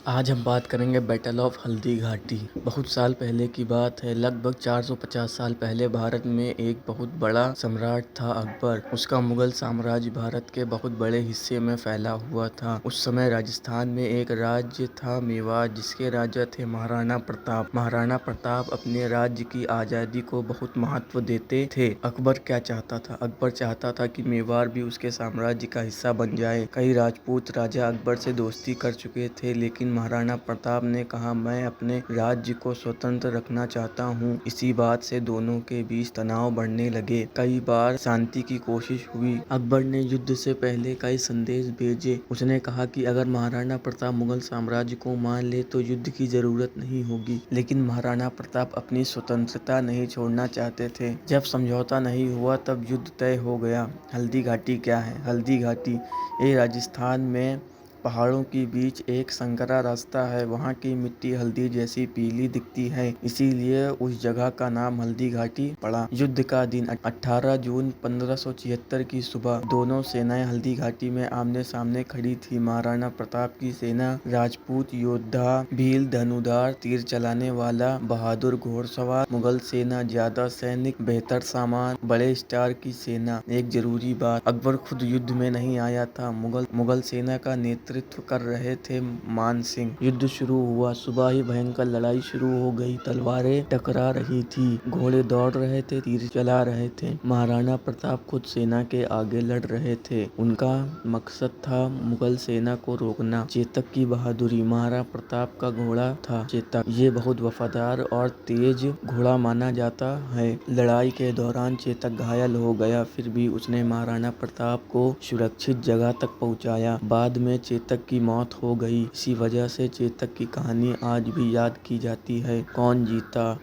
आज हम बात करेंगे बैटल ऑफ हल्दी घाटी। बहुत साल पहले की बात है। लगभग 450 साल पहले भारत में एक बहुत बड़ा सम्राट था अकबर। उसका मुगल साम्राज्य भारत के बहुत बड़े हिस्से में फैला हुआ था। उस समय राजस्थान में एक राज्य था मेवाड़, जिसके राजा थे महाराणा प्रताप। महाराणा प्रताप अपने राज्य की आज़ादी को बहुत महत्व देते थे। अकबर क्या चाहता था? अकबर चाहता था कि मेवाड़ भी उसके साम्राज्य का हिस्सा बन जाए। कई राजपूत राजा अकबर से दोस्ती कर चुके थे, लेकिन महाराणा प्रताप ने कहा, मैं अपने राज्य को स्वतंत्र रखना चाहता हूँ। इसी बात से दोनों के बीच तनाव बढ़ने लगे। कई बार शांति की कोशिश हुई। अकबर ने युद्ध से पहले कई संदेश भेजे। उसने कहा कि अगर महाराणा प्रताप मुगल साम्राज्य को मान ले तो युद्ध की जरूरत नहीं होगी, लेकिन महाराणा प्रताप अपनी स्वतंत्रता नहीं छोड़ना चाहते थे। जब समझौता नहीं हुआ तब युद्ध तय हो गया। हल्दी घाटी क्या है? हल्दी घाटी ये राजस्थान में पहाड़ों के बीच एक संकरा रास्ता है। वहाँ की मिट्टी हल्दी जैसी पीली दिखती है, इसीलिए उस जगह का नाम हल्दी घाटी पड़ा। युद्ध का दिन 18 जून 1576 की सुबह दोनों सेनाएं हल्दी घाटी में आमने सामने खड़ी थी। महाराणा प्रताप की सेना राजपूत योद्धा, भील धनुर्धार, तीर चलाने वाला, बहादुर घोड़सवार। मुगल सेना ज्यादा सैनिक, बेहतर सामान, बड़े स्टार की सेना। एक जरूरी बात, अकबर खुद युद्ध में नहीं आया था। मुगल सेना का नेतृत्व कर रहे थे मान सिंह। युद्ध शुरू हुआ। सुबह ही भयंकर लड़ाई शुरू हो गई। तलवारें टकरा रही थी, घोड़े दौड़ रहे थे, तीर चला रहे थे। महाराणा प्रताप खुद सेना के आगे लड़ रहे थे। उनका मकसद था मुगल सेना को रोकना। चेतक की बहादुरी। महाराणा प्रताप का घोड़ा था चेतक। ये बहुत वफादार और तेज घोड़ा माना जाता है। लड़ाई के दौरान चेतक घायल हो गया, फिर भी उसने महाराणा प्रताप को सुरक्षित जगह तक पहुंचाया। बाद में चेतक की मौत हो गई। इसी वजह से चेतक की कहानी आज भी याद की जाती है। कौन जीता?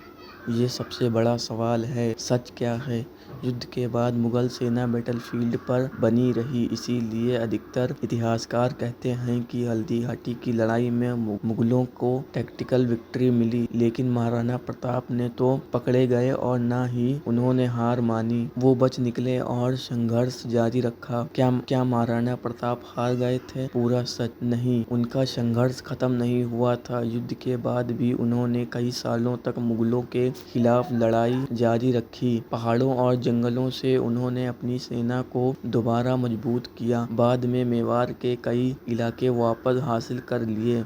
ये सबसे बड़ा सवाल है। सच क्या है? युद्ध के बाद मुगल सेना बैटलफील्ड पर बनी रही, इसीलिए अधिकतर इतिहासकार कहते हैं कि हल्दी घाटी की लड़ाई में मुगलों को टैक्टिकल विक्ट्री मिली, लेकिन महाराणा प्रताप ने तो पकड़े गए और न ही उन्होंने हार मानी। वो बच निकले और संघर्ष जारी रखा। क्या महाराणा प्रताप हार गए थे? पूरा सच नहीं, उनका संघर्ष खत्म नहीं हुआ था। युद्ध के बाद भी उन्होंने कई सालों तक मुगलों के खिलाफ लड़ाई जारी रखी। पहाड़ों और जंगलों से उन्होंने अपनी सेना को दोबारा मजबूत किया। बाद में मेवाड़ के कई इलाके वापस हासिल कर लिए।